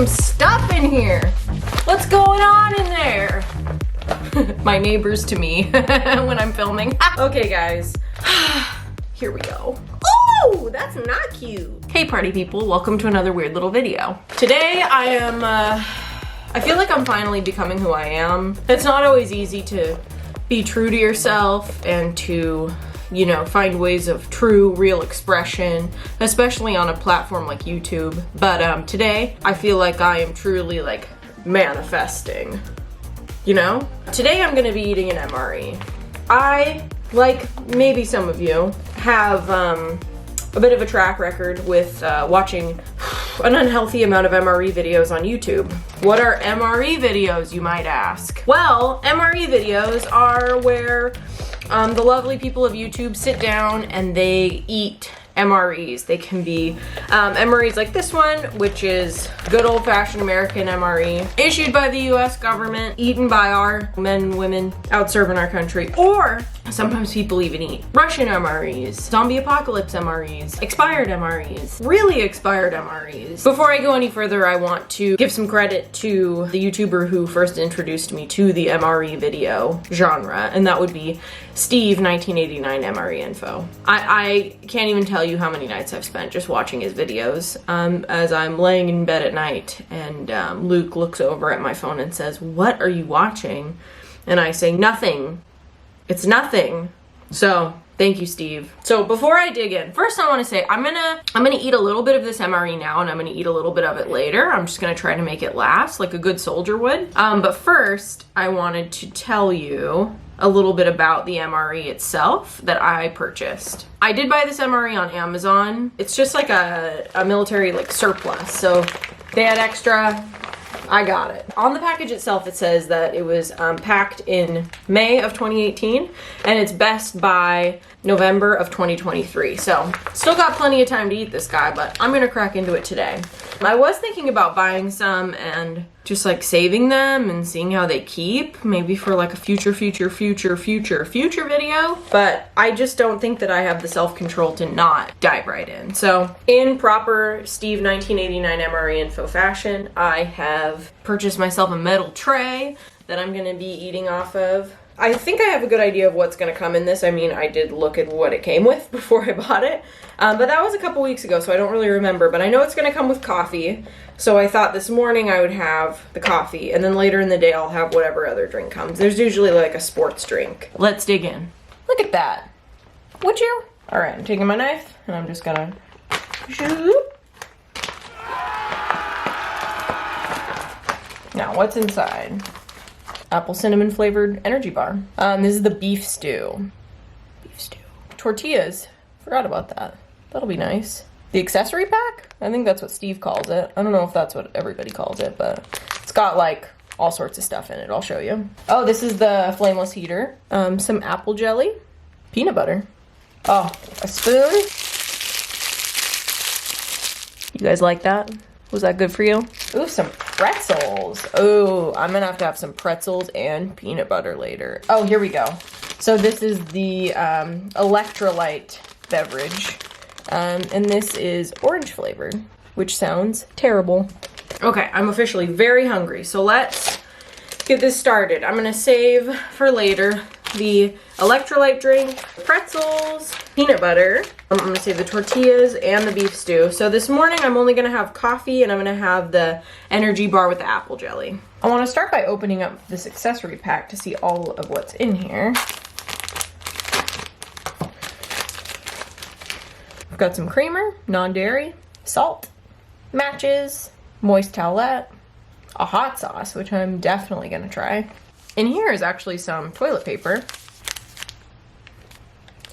some stuff in here. What's going on in there? My neighbors to me when I'm filming. Okay, guys. Here we go. Oh, that's not cute. Hey, party people. Welcome to another weird little video. Today, I feel like I'm finally becoming who I am. It's not always easy to be true to yourself and to, you know, find ways of true, real expression, especially on a platform like YouTube. But today, I feel like I am truly like manifesting, you know? Today I'm gonna be eating an MRE. I, like maybe some of you, have a bit of a track record with watching an unhealthy amount of MRE videos on YouTube. What are MRE videos, you might ask? Well, MRE videos are where the lovely people of YouTube sit down and they eat MREs. They can be MREs like this one, which is good old-fashioned American MRE, issued by the US government, eaten by our men and women out serving our country, or sometimes people even eat Russian MREs, zombie apocalypse MREs, expired MREs, really expired MREs. Before I go any further, I want to give some credit to the YouTuber who first introduced me to the MRE video genre, and that would be Steve 1989 MRE Info. I can't even tell you how many nights I've spent just watching his videos as I'm laying in bed at night, and Luke looks over at my phone and says, "What are you watching?" And I say, "Nothing. It's nothing." So thank you, Steve. So before I dig in, first I want to say I'm gonna eat a little bit of this MRE now, and I'm gonna eat a little bit of it later. I'm just gonna try to make it last like a good soldier would. But first I wanted to tell you a little bit about the MRE itself that I purchased. I did buy this MRE on Amazon. It's just like a military like surplus. So they had extra, I got it. On the package itself, it says that it was packed in May of 2018 and it's best by November of 2023. So still got plenty of time to eat this guy, but I'm gonna crack into it today. I was thinking about buying some and just like saving them and seeing how they keep, maybe for like a future video, but I just don't think that I have the self-control to not dive right in. So in proper Steve 1989 MRE Info fashion, I have purchased myself a metal tray that I'm gonna be eating off of. I think I have a good idea of what's gonna come in this. I mean, I did look at what it came with before I bought it, but that was a couple weeks ago, so I don't really remember, but I know it's gonna come with coffee. So I thought this morning I would have the coffee, and then later in the day I'll have whatever other drink comes. There's usually like a sports drink. Let's dig in. Look at that. Would you? All right, I'm taking my knife, and I'm just gonna shoot. Now, what's inside? Apple cinnamon flavored energy bar. This is the beef stew. Beef stew. Tortillas. Forgot about that. That'll be nice. The accessory pack? I think that's what Steve calls it. I don't know if that's what everybody calls it, but it's got like all sorts of stuff in it. I'll show you. Oh, this is the flameless heater. Some apple jelly. Peanut butter. Oh, a spoon. You guys like that? Was that good for you? Ooh, some pretzels. Oh, I'm gonna have to have some pretzels and peanut butter later. Oh, here we go. So this is the electrolyte beverage. And this is orange flavored, which sounds terrible. Okay, I'm officially very hungry, so let's get this started. I'm gonna save for later the electrolyte drink, pretzels, peanut butter. I'm gonna save the tortillas and the beef stew. So this morning I'm only gonna have coffee and I'm gonna have the energy bar with the apple jelly. I wanna start by opening up this accessory pack to see all of what's in here. I've got some creamer, non-dairy, salt, matches, moist towelette, a hot sauce, which I'm definitely gonna try. In here is actually some toilet paper.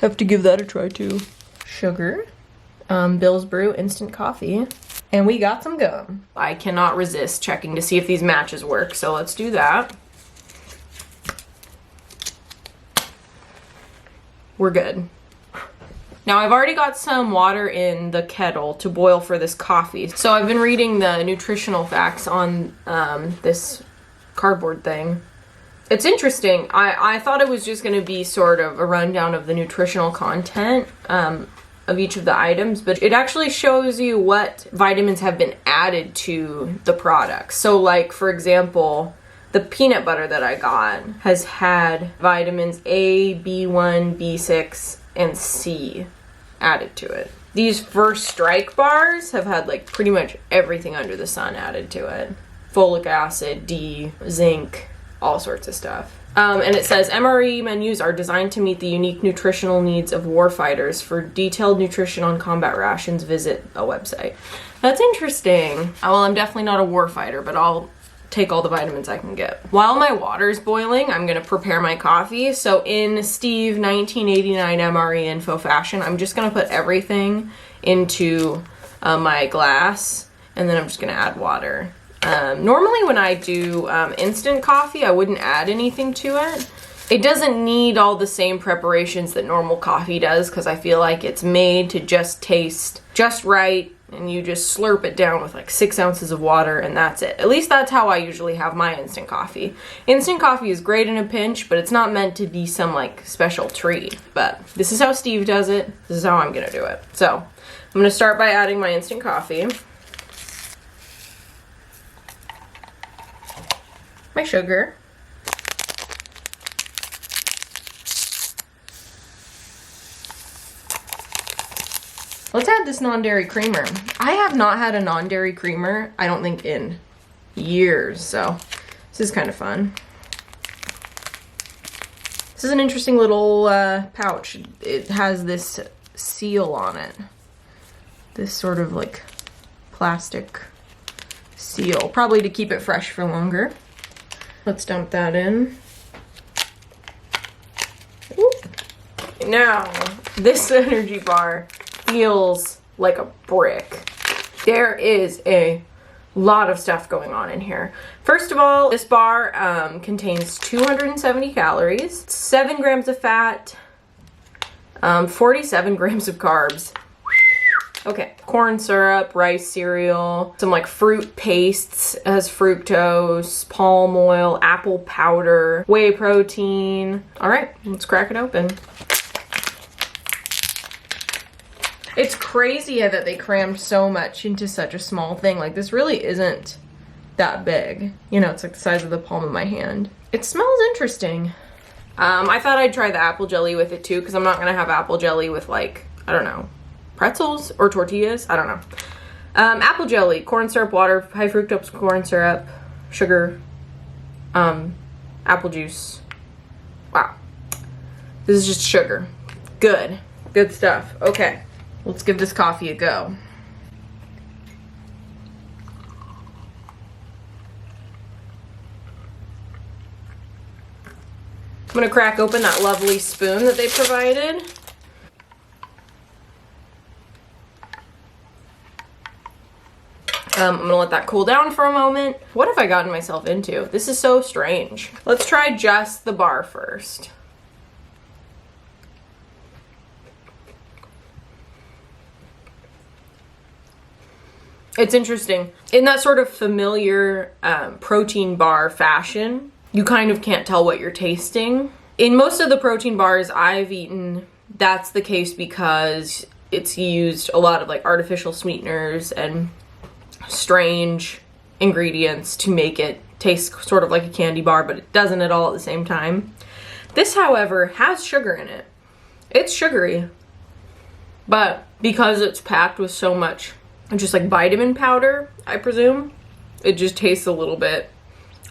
Have to give that a try too. Sugar, Bill's Brew instant coffee, and we got some gum. I cannot resist checking to see if these matches work, so let's do that. We're good. Now I've already got some water in the kettle to boil for this coffee. So I've been reading the nutritional facts on this cardboard thing. It's interesting. I thought it was just gonna be sort of a rundown of the nutritional content. of each of the items, but it actually shows you what vitamins have been added to the product. So like, for example, the peanut butter that I got has had vitamins A, B1, B6, and C added to it. These First Strike bars have had like pretty much everything under the sun added to it. Folic acid, D, zinc, all sorts of stuff. And it says MRE menus are designed to meet the unique nutritional needs of warfighters. For detailed nutrition on combat rations, visit a website. That's interesting. Well, I'm definitely not a warfighter, but I'll take all the vitamins I can get. While my water's boiling, I'm gonna prepare my coffee. So in Steve 1989 MRE info fashion, I'm just gonna put everything into my glass, and then I'm just gonna add water. Normally when I do instant coffee, I wouldn't add anything to it. It doesn't need all the same preparations that normal coffee does, because I feel like it's made to just taste just right, and you just slurp it down with like 6 ounces of water, and that's it. At least that's how I usually have my instant coffee. Instant coffee is great in a pinch, but it's not meant to be some like special treat. But this is how Steve does it. This is how I'm gonna do it. So I'm gonna start by adding my instant coffee. My sugar. Let's add this non-dairy creamer. I have not had a non-dairy creamer, I don't think, in years, so this is kind of fun. This is an interesting little pouch. It has this seal on it. This sort of like plastic seal, probably to keep it fresh for longer. Let's dump that in. Ooh. Now, this energy bar feels like a brick. There is a lot of stuff going on in here. First of all, this bar contains 270 calories, 7 grams of fat, 47 grams of carbs. Okay, corn syrup, rice cereal, some like fruit pastes, it has fructose, palm oil, apple powder, whey protein. All right, let's crack it open. It's crazy that they crammed so much into such a small thing. Like, this really isn't that big. You know, it's like the size of the palm of my hand. It smells interesting. I thought I'd try the apple jelly with it too, because I'm not gonna have apple jelly with like, I don't know, pretzels or tortillas. I don't know. Apple jelly, corn syrup, water, high fructose corn syrup, sugar, apple juice. Wow. This is just sugar. Good. Good stuff. Okay. Let's give this coffee a go. I'm gonna crack open that lovely spoon that they provided. I'm gonna let that cool down for a moment. What have I gotten myself into? This is so strange. Let's try just the bar first. It's interesting. In that sort of familiar protein bar fashion, you kind of can't tell what you're tasting. In most of the protein bars I've eaten, that's the case because it's used a lot of like artificial sweeteners and strange ingredients to make it taste sort of like a candy bar, but it doesn't at all at the same time. This, however, has sugar in it. It's sugary, but because it's packed with so much just like vitamin powder, I presume, it just tastes a little bit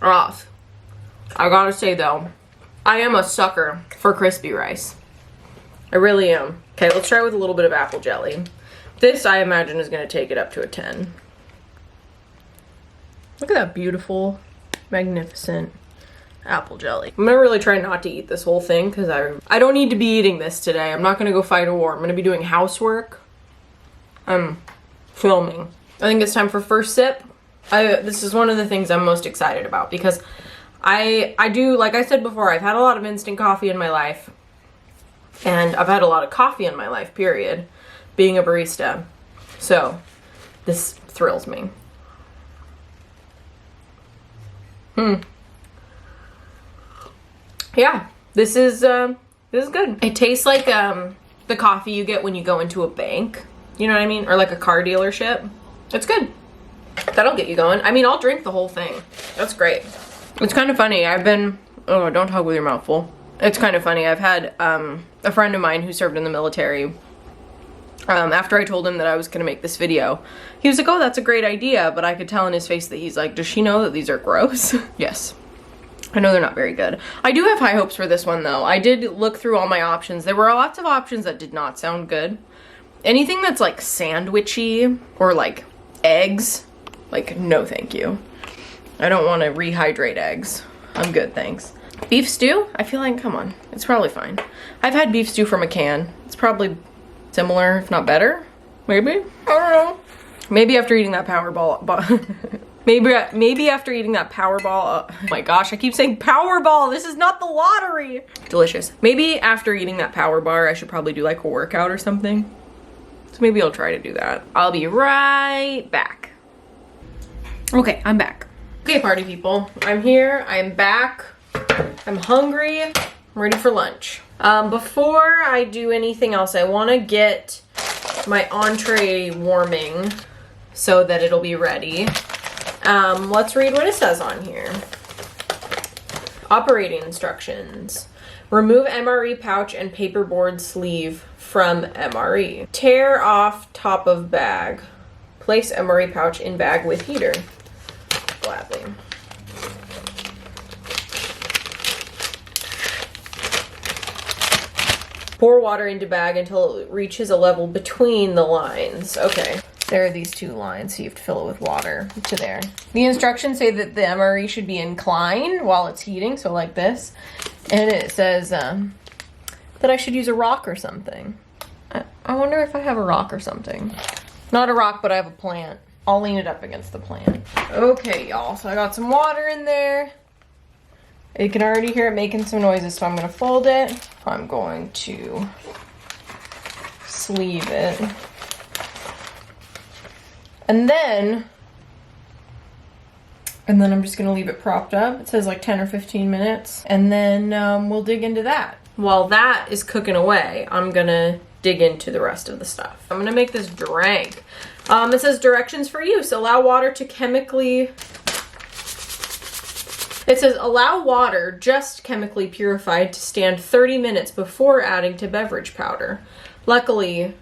off. I gotta say though, I am a sucker for crispy rice. I really am. Okay, let's try with a little bit of apple jelly. This, I imagine, is gonna take it up to a 10. Look at that beautiful, magnificent apple jelly. I'm gonna really try not to eat this whole thing because I don't need to be eating this today. I'm not gonna go fight a war. I'm gonna be doing housework. I'm filming. I think it's time for first sip. This is one of the things I'm most excited about because I do, like I said before, I've had a lot of instant coffee in my life, and I've had a lot of coffee in my life, period, being a barista. So this thrills me. Yeah, this is good. It tastes like the coffee you get when you go into a bank. You know what I mean? Or like a car dealership. It's good. That'll get you going. I mean, I'll drink the whole thing. That's great. It's kind of funny. Oh, don't talk with your mouth full. It's kind of funny. I've had a friend of mine who served in the military. After I told him that I was gonna make this video, he was like, oh, that's a great idea. But I could tell in his face that he's like, does she know that these are gross? Yes. I know they're not very good. I do have high hopes for this one though. I did look through all my options. There were lots of options that did not sound good. Anything that's like sandwichy or like eggs, like no thank you. I don't want to rehydrate eggs. I'm good, thanks. Beef stew? I feel like, come on, it's probably fine. I've had beef stew from a can. It's probably similar, if not better. Maybe? I don't know. Maybe after eating that Powerball. Maybe after eating that Powerball. Oh my gosh, I keep saying Powerball. This is not the lottery. Delicious. Maybe after eating that Power Bar, I should probably do like a workout or something. So maybe I'll try to do that. I'll be right back. Okay, I'm back. Okay, party people. I'm here. I'm back. I'm hungry. I'm ready for lunch. Before I do anything else, I want to get my entree warming so that it'll be ready. Let's read what it says on here. Operating instructions. Remove MRE pouch and paperboard sleeve from MRE. Tear off top of bag. Place MRE pouch in bag with heater. Gladly. Pour water into bag until it reaches a level between the lines. Okay. There are these two lines, so you have to fill it with water to there. The instructions say that the MRE should be inclined while it's heating, so like this. And it says that I should use a rock or something. I wonder if I have a rock or something. Not a rock, but I have a plant. I'll lean it up against the plant. Okay, y'all, so I got some water in there. You can already hear it making some noises, so I'm gonna fold it. I'm going to sleeve it. And then I'm just gonna leave it propped up. It says like 10 or 15 minutes. And then we'll dig into that. While that is cooking away, I'm gonna dig into the rest of the stuff. I'm gonna make this drink. It says directions for use. Allow water to chemically... It says allow water just chemically purified to stand 30 minutes before adding to beverage powder. Luckily,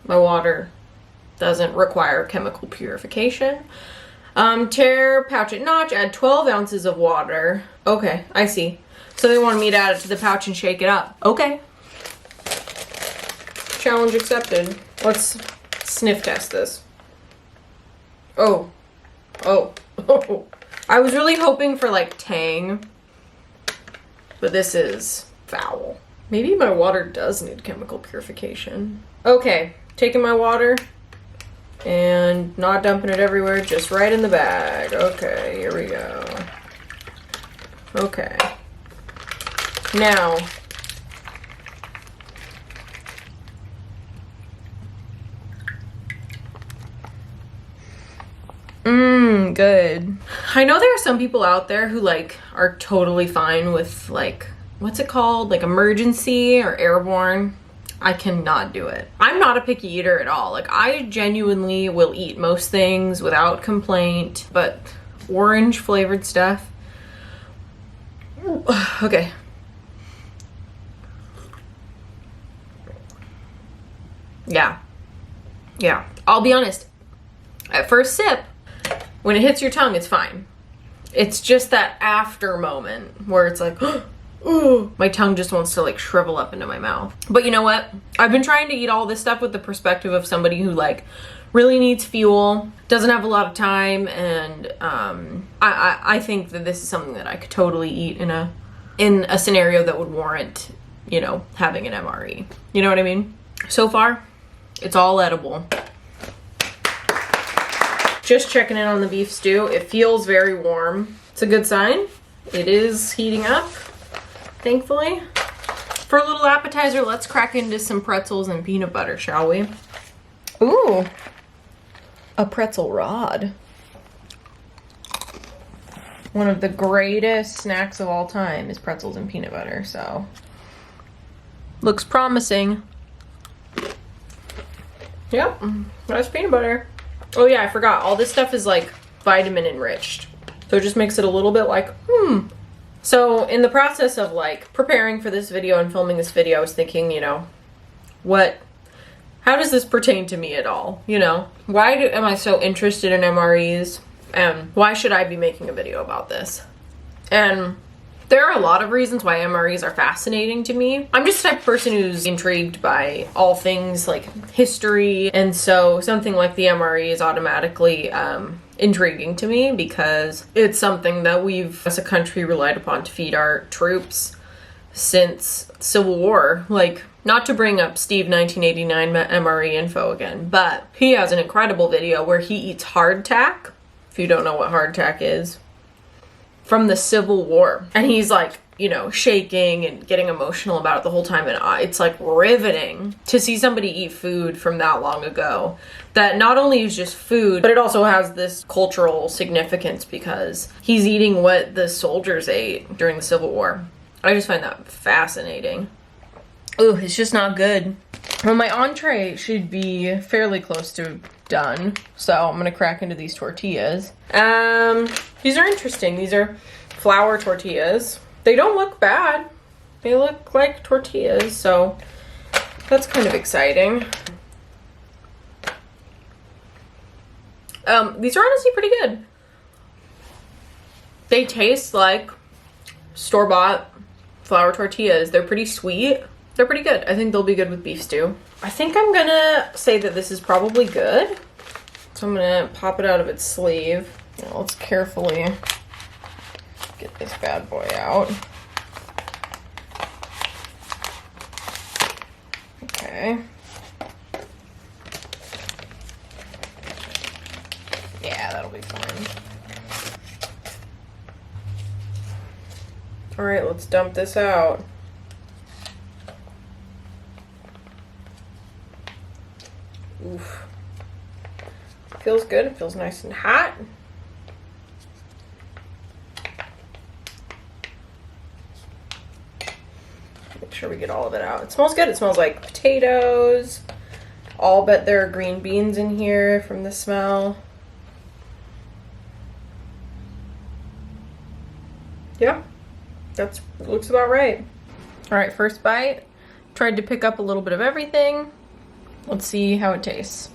my water doesn't require chemical purification. Tear pouch at notch, add 12 ounces of water. Okay, I see. So they wanted me to add it to the pouch and shake it up. Okay. Challenge accepted. Let's sniff test this. Oh. I was really hoping for like tang, but this is foul. Maybe my water does need chemical purification. Okay, taking my water and not dumping it everywhere, just right in the bag. Okay, here we go. Okay. Now, good. I know there are some people out there who like are totally fine with like, what's it called? Like emergency or airborne. I cannot do it. I'm not a picky eater at all. Like I genuinely will eat most things without complaint, but orange flavored stuff. Okay. Yeah. I'll be honest. At first sip, when it hits your tongue, it's fine. It's just that after moment where it's like, ooh, my tongue just wants to like shrivel up into my mouth. But you know what? I've been trying to eat all this stuff with the perspective of somebody who like really needs fuel, doesn't have a lot of time, and I think that this is something that I could totally eat in a scenario that would warrant, you know, having an MRE. You know what I mean? So far, it's all edible. Just checking in on the beef stew. It feels very warm. It's a good sign. It is heating up, thankfully. For a little appetizer, let's crack into some pretzels and peanut butter, shall we? Ooh, a pretzel rod. One of the greatest snacks of all time is pretzels and peanut butter, so looks promising. Yep, that's peanut butter. Oh yeah, I forgot. All this stuff is like vitamin enriched. So it just makes it a little bit like, So in the process of like preparing for this video and filming this video, I was thinking, you know, how does this pertain to me at all? You know, am I so interested in MREs? And why should I be making a video about this? And there are a lot of reasons why MREs are fascinating to me. I'm just the type of person who's intrigued by all things like history. And so something like the MRE is automatically intriguing to me because it's something that we've, as a country, relied upon to feed our troops since Civil War. Like, not to bring up Steve 1989 MRE info again, but he has an incredible video where he eats hardtack. If you don't know what hardtack is, from the Civil War. And he's like, you know, shaking and getting emotional about it the whole time. And it's like riveting to see somebody eat food from that long ago. That not only is just food, but it also has this cultural significance because he's eating what the soldiers ate during the Civil War. I just find that fascinating. Ooh, it's just not good. Well, my entree should be fairly close to done. So I'm gonna crack into these tortillas. These are interesting. These are flour tortillas. They don't look bad. They look like tortillas, so that's kind of exciting. These are honestly pretty good. They taste like store-bought flour tortillas. They're pretty sweet. They're pretty good. I think they'll be good with beef stew. I think I'm gonna say that this is probably good. So I'm gonna pop it out of its sleeve. Now let's carefully get this bad boy out. Okay. Yeah, that'll be fine. All right, let's dump this out. Oof. Feels good. It feels nice and hot. Make sure we get all of it out. It smells good. It smells like potatoes. I'll bet there are green beans in here from the smell. Yeah, looks about right. All right, first bite. Tried to pick up a little bit of everything. Let's see how it tastes.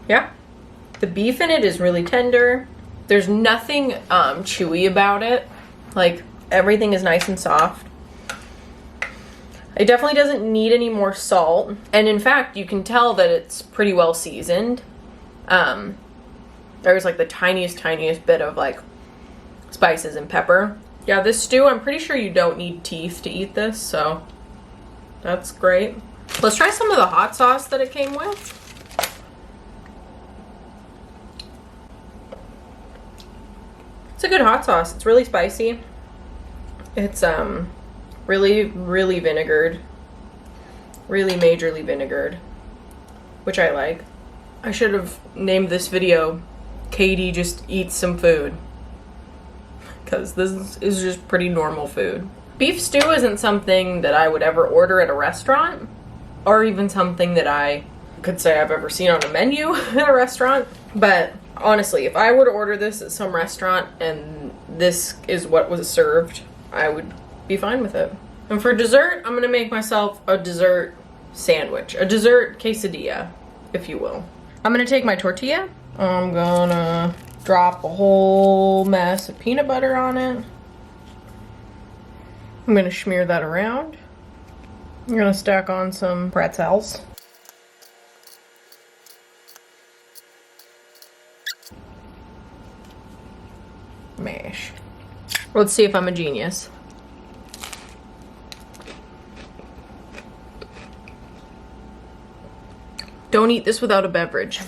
Yeah, the beef in it is really tender. There's nothing chewy about it. Like, everything is nice and soft. It definitely doesn't need any more salt. And in fact, you can tell that it's pretty well seasoned. There's like the tiniest bit of like spices and pepper. Yeah, this stew, I'm pretty sure you don't need teeth to eat this, so that's great. Let's try some of the hot sauce that it came with. It's a good hot sauce. It's really spicy. It's really vinegared. Really majorly vinegared, which I like. I should have named this video Katie Just Eats Some Food, because this is just pretty normal food. Beef stew isn't something that I would ever order at a restaurant, or even something that I could say I've ever seen on a menu at a restaurant. But honestly, if I were to order this at some restaurant and this is what was served, I would be fine with it. And for dessert, I'm gonna make myself a dessert sandwich, a dessert quesadilla, if you will. I'm gonna take my tortilla. I'm gonna drop a whole mess of peanut butter on it. I'm gonna smear that around. I'm gonna stack on some pretzels. Mash. Let's see if I'm a genius. Don't eat this without a beverage.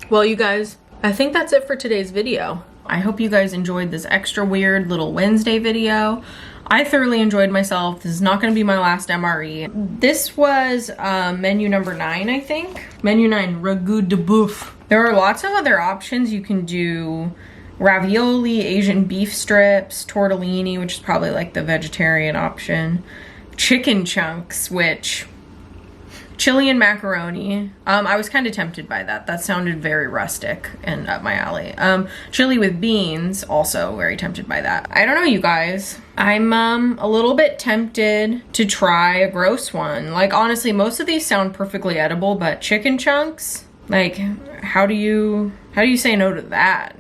Well, you guys, I think that's it for today's video. I hope you guys enjoyed this extra weird little Wednesday video. I thoroughly enjoyed myself. This is not going to be my last MRE. This was menu number 9, I think. Menu 9, ragout de boeuf. There are lots of other options. You can do ravioli, Asian beef strips, tortellini, which is probably like the vegetarian option, chicken chunks, which chili and macaroni. I was kind of tempted by that. That sounded very rustic and up my alley. Chili with beans, also very tempted by that. I don't know, you guys. I'm a little bit tempted to try a gross one. Like, honestly, most of these sound perfectly edible, but chicken chunks, like, how do you say no to that?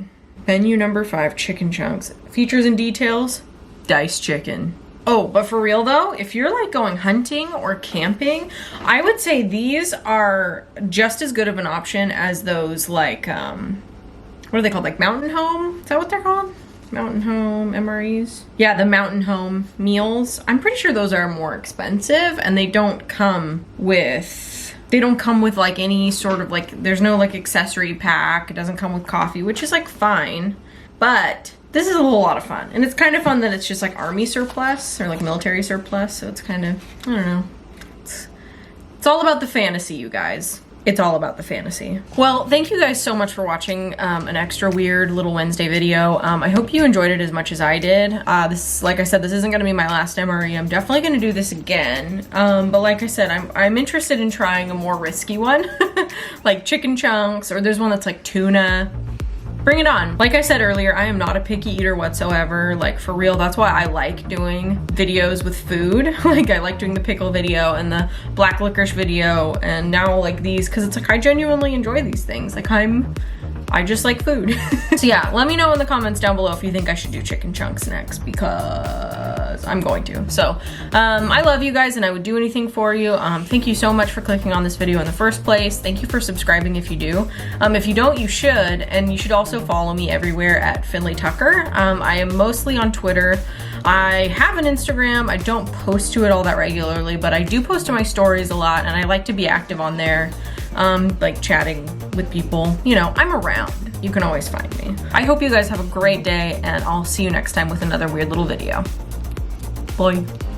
Menu number 5, chicken chunks. Features and details, diced chicken. Oh, but for real though, if you're like going hunting or camping, I would say these are just as good of an option as those like, what are they called? Like Mountain Home? Is that what they're called? Mountain Home MREs? Yeah, the Mountain Home meals. I'm pretty sure those are more expensive and they don't come with like any sort of like, there's no like accessory pack. It doesn't come with coffee, which is like fine, but this is a whole lot of fun. And it's kind of fun that it's just like army surplus or like military surplus. So it's kind of, I don't know. It's all about the fantasy, you guys. It's all about the fantasy. Well, thank you guys so much for watching an extra weird little Wednesday video. I hope you enjoyed it as much as I did. This, like I said, this isn't gonna be my last MRE. I'm definitely gonna do this again. But like I said, I'm interested in trying a more risky one, like chicken chunks, or there's one that's like tuna. Bring it on. Like I said earlier, I am not a picky eater whatsoever. Like, for real, that's why I like doing videos with food. Like, I like doing the pickle video and the black licorice video, and now like these, because it's like I genuinely enjoy these things. Like, I just like food. So yeah, let me know in the comments down below if you think I should do chicken chunks next, because I'm going to. So I love you guys and I would do anything for you. Thank you so much for clicking on this video in the first place. Thank you for subscribing if you do. If you don't, you should, and you should also follow me everywhere at Finley Tucker. I am mostly on Twitter. I have an Instagram. I don't post to it all that regularly, but I do post to my stories a lot, and I like to be active on there, like chatting with people. You know, I'm around. You can always find me. I hope you guys have a great day, and I'll see you next time with another weird little video. Bye.